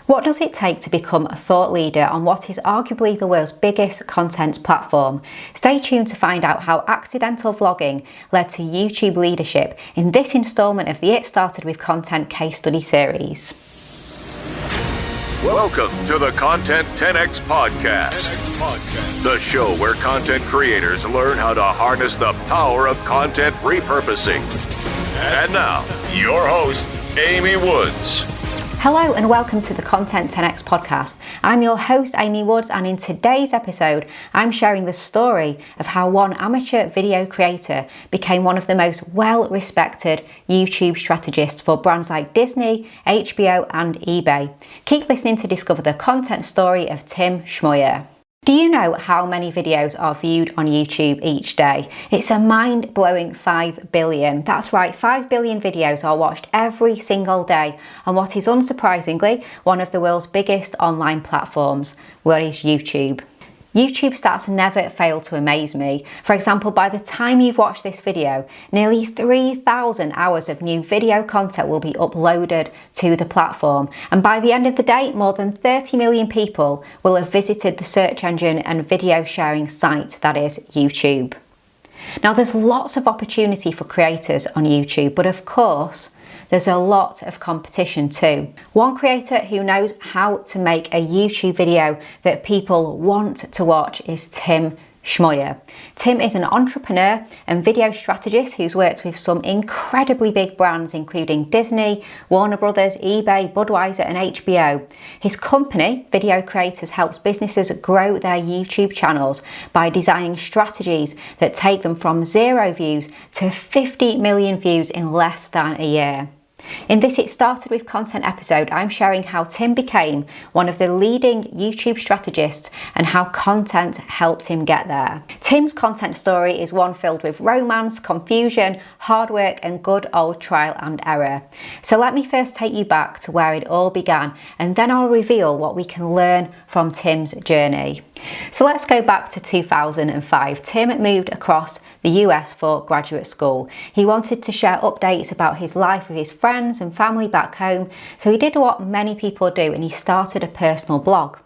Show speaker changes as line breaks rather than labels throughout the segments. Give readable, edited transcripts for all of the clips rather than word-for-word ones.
What does it take to become a thought leader on what is arguably the world's biggest content platform? Stay tuned to find out how accidental vlogging led to YouTube leadership in this instalment of the It Started With Content case study series.
Welcome to the Content 10X Podcast, the show where content creators learn how to harness the power of content repurposing. And now, your host, Amy Woods.
Hello and welcome to the Content 10X Podcast. I'm your host, Amy Woods, and in today's episode, I'm sharing the story of how one amateur video creator became one of the most well-respected YouTube strategists for brands like Disney, HBO, and eBay. Keep listening to discover the content story of Tim Schmoyer. Do you know how many videos are viewed on YouTube each day? It's a mind-blowing 5 billion. That's right, 5 billion videos are watched every single day on what is unsurprisingly one of the world's biggest online platforms, where is YouTube. YouTube stats never fail to amaze me. For example, by the time you've watched this video, nearly 3,000 hours of new video content will be uploaded to the platform. And by the end of the day, more than 30 million people will have visited the search engine and video sharing site that is YouTube. Now, there's lots of opportunity for creators on YouTube, but of course, there's a lot of competition too. One creator who knows how to make a YouTube video that people want to watch is Tim Schmoyer. Tim is an entrepreneur and video strategist who's worked with some incredibly big brands including Disney, Warner Brothers, eBay, Budweiser and HBO. His company, Video Creators, helps businesses grow their YouTube channels by designing strategies that take them from 0 views to 50 million views in less than a year. In this It Started With Content episode, I'm sharing how Tim became one of the leading YouTube strategists and how content helped him get there. Tim's content story is one filled with romance, confusion, hard work and good old trial and error. So let me first take you back to where it all began and then I'll reveal what we can learn from Tim's journey. So let's go back to 2005. Tim moved across the US for graduate school. He wanted to share updates about his life with his friends and family back home, so he did what many people do and he started a personal blog.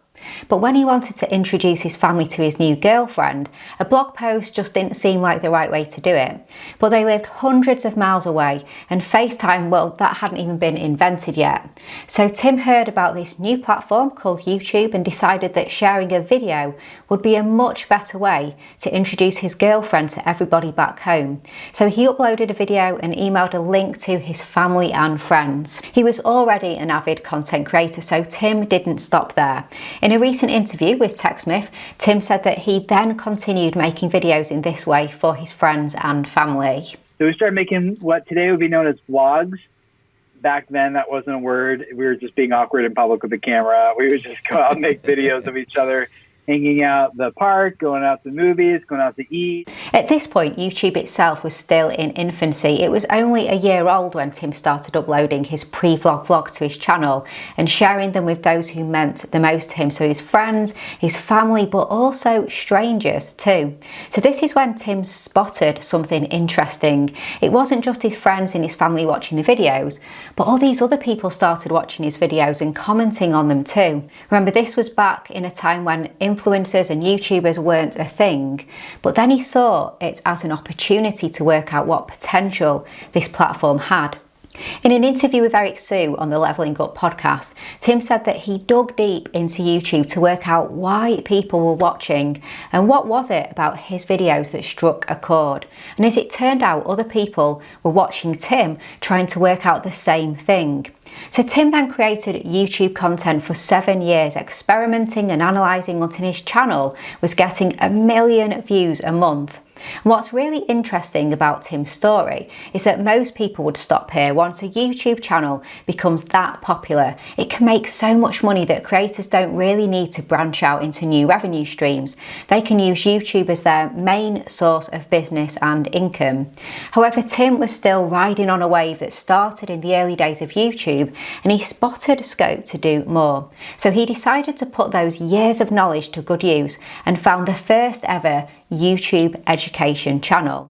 But when he wanted to introduce his family to his new girlfriend, a blog post just didn't seem like the right way to do it. But they lived hundreds of miles away and FaceTime, well, that hadn't even been invented yet. So Tim heard about this new platform called YouTube and decided that sharing a video would be a much better way to introduce his girlfriend to everybody back home. So he uploaded a video and emailed a link to his family and friends. He was already an avid content creator, so Tim didn't stop there. In a recent interview with TechSmith, Tim said that he then continued making videos in this way for his friends and family.
So we started making what today would be known as vlogs. Back then, that wasn't a word. We were just being awkward in public with the camera. We would just go out and make videos of each other, hanging out at the park, going out to movies, going out to eat.
At this point, YouTube itself was still in infancy. It was only a year old when Tim started uploading his pre-vlog vlogs to his channel and sharing them with those who meant the most to him, so his friends, his family, but also strangers too. So this is when Tim spotted something interesting. It wasn't just his friends and his family watching the videos, but all these other people started watching his videos and commenting on them too. Remember, this was back in a time when influencers and YouTubers weren't a thing, but then he saw it as an opportunity to work out what potential this platform had. In an interview with Eric Sue on the Leveling Up podcast, Tim said that he dug deep into YouTube to work out why people were watching and what was it about his videos that struck a chord. And as it turned out, other people were watching Tim trying to work out the same thing. So Tim then created YouTube content for 7 years, experimenting and analysing until his channel was getting 1 million views a month. And what's really interesting about Tim's story is that most people would stop here. Once a YouTube channel becomes that popular, it can make so much money that creators don't really need to branch out into new revenue streams. They can use YouTube as their main source of business and income. However, Tim was still riding on a wave that started in the early days of YouTube, and he spotted scope to do more. So he decided to put those years of knowledge to good use and found the first ever YouTube education channel.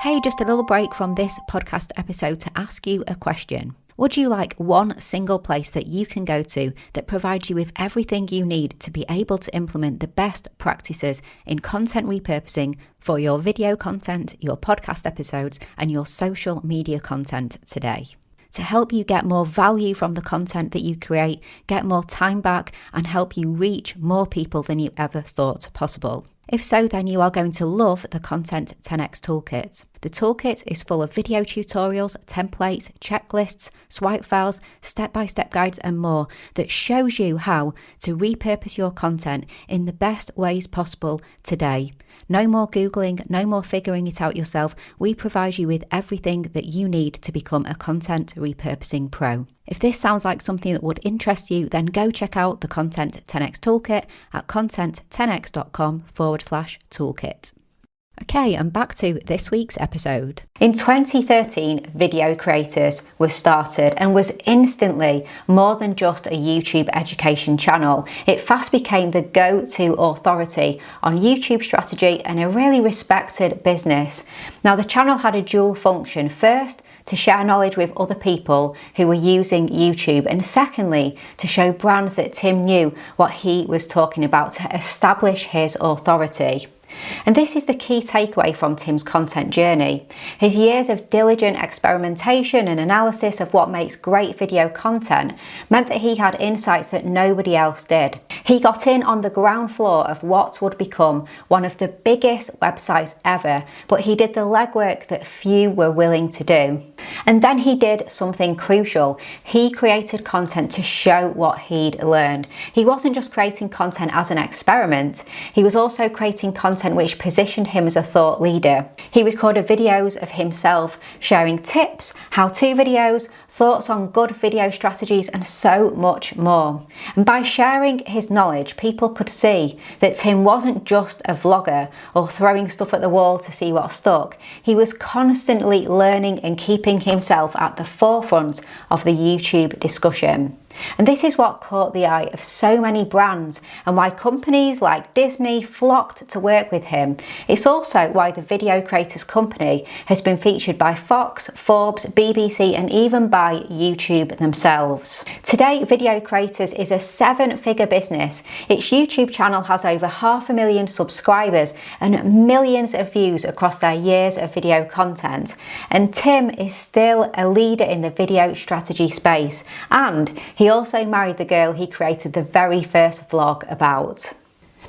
Hey, just a little break from this podcast episode to ask you a question. Would you like one single place that you can go to that provides you with everything you need to be able to implement the best practices in content repurposing for your video content, your podcast episodes, and your social media content today? To help you get more value from the content that you create, get more time back, and help you reach more people than you ever thought possible. If so, then you are going to love the Content 10x Toolkit. The toolkit is full of video tutorials, templates, checklists, swipe files, step-by-step guides and more that shows you how to repurpose your content in the best ways possible today. No more Googling, no more figuring it out yourself. We provide you with everything that you need to become a content repurposing pro. If this sounds like something that would interest you, then go check out the Content 10x Toolkit at content10x.com/toolkit. Okay, and back to this week's episode. In 2013, Video Creators was started and was instantly more than just a YouTube education channel. It fast became the go-to authority on YouTube strategy and a really respected business. Now, the channel had a dual function. First, to share knowledge with other people who were using YouTube, and secondly, to show brands that Tim knew what he was talking about to establish his authority. And this is the key takeaway from Tim's content journey. His years of diligent experimentation and analysis of what makes great video content meant that he had insights that nobody else did. He got in on the ground floor of what would become one of the biggest websites ever, but he did the legwork that few were willing to do. And then he did something crucial. He created content to show what he'd learned. He wasn't just creating content as an experiment, he was also creating content which positioned him as a thought leader. He recorded videos of himself sharing tips, how-to videos, thoughts on good video strategies, and so much more. And by sharing his knowledge, people could see that Tim wasn't just a vlogger or throwing stuff at the wall to see what stuck. He was constantly learning and keeping himself at the forefront of the YouTube discussion. And this is what caught the eye of so many brands and why companies like Disney flocked to work with him. It's also why the Video Creators Company has been featured by Fox, Forbes, BBC and even by YouTube themselves. Today, Video Creators is a 7-figure business. Its YouTube channel has over 500,000 subscribers and millions of views across their years of video content. And Tim is still a leader in the video strategy space, and he also married the girl he created the very first vlog about.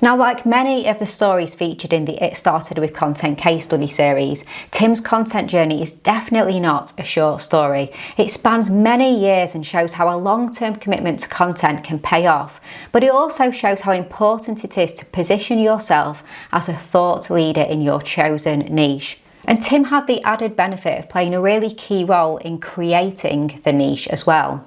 Now, like many of the stories featured in the It Started With Content case study series, Tim's content journey is definitely not a short story. It spans many years and shows how a long-term commitment to content can pay off, but it also shows how important it is to position yourself as a thought leader in your chosen niche. And Tim had the added benefit of playing a really key role in creating the niche as well.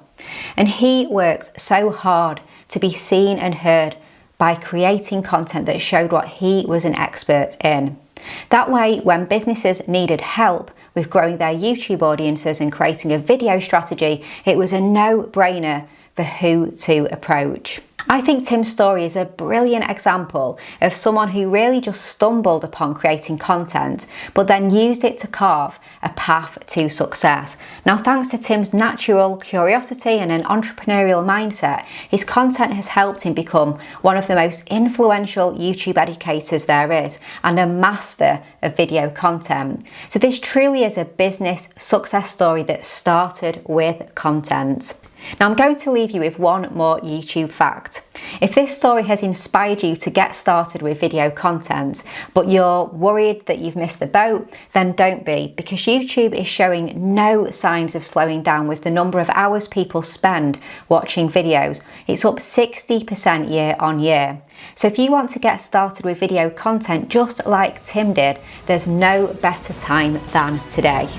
And he worked so hard to be seen and heard by creating content that showed what he was an expert in. That way, when businesses needed help with growing their YouTube audiences and creating a video strategy, it was a no-brainer for who to approach. I think Tim's story is a brilliant example of someone who really just stumbled upon creating content, but then used it to carve a path to success. Now, thanks to Tim's natural curiosity and an entrepreneurial mindset, his content has helped him become one of the most influential YouTube educators there is and a master of video content. So this truly is a business success story that started with content. Now, I'm going to leave you with one more YouTube fact. If this story has inspired you to get started with video content, but you're worried that you've missed the boat, then don't be, because YouTube is showing no signs of slowing down with the number of hours people spend watching videos. It's up 60% year on year. So if you want to get started with video content just like Tim did, there's no better time than today.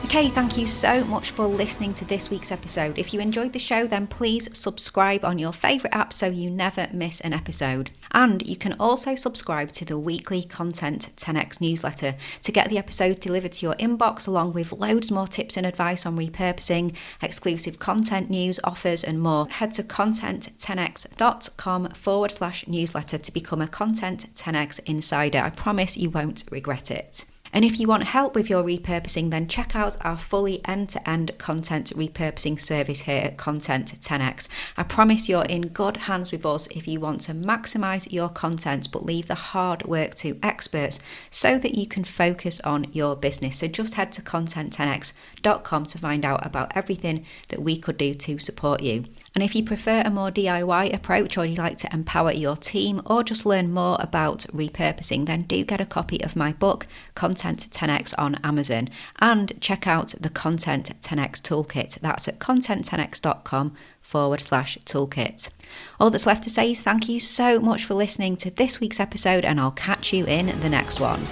Okay, thank you so much for listening to this week's episode. If you enjoyed the show, then please subscribe on your favourite app so you never miss an episode. And you can also subscribe to the weekly Content 10x newsletter to get the episode delivered to your inbox, along with loads more tips and advice on repurposing, exclusive content news, offers and more. Head to content10x.com/newsletter to become a Content 10x insider. I promise you won't regret it. And if you want help with your repurposing, then check out our fully end-to-end content repurposing service here at Content 10x. I promise you're in good hands with us if you want to maximize your content but leave the hard work to experts so that you can focus on your business. So just head to content10x.com to find out about everything that we could do to support you. And if you prefer a more DIY approach, or you'd like to empower your team, or just learn more about repurposing, then do get a copy of my book, Content 10x, on Amazon, and check out the Content 10x Toolkit. That's at content10x.com/toolkit. All that's left to say is thank you so much for listening to this week's episode, and I'll catch you in the next one.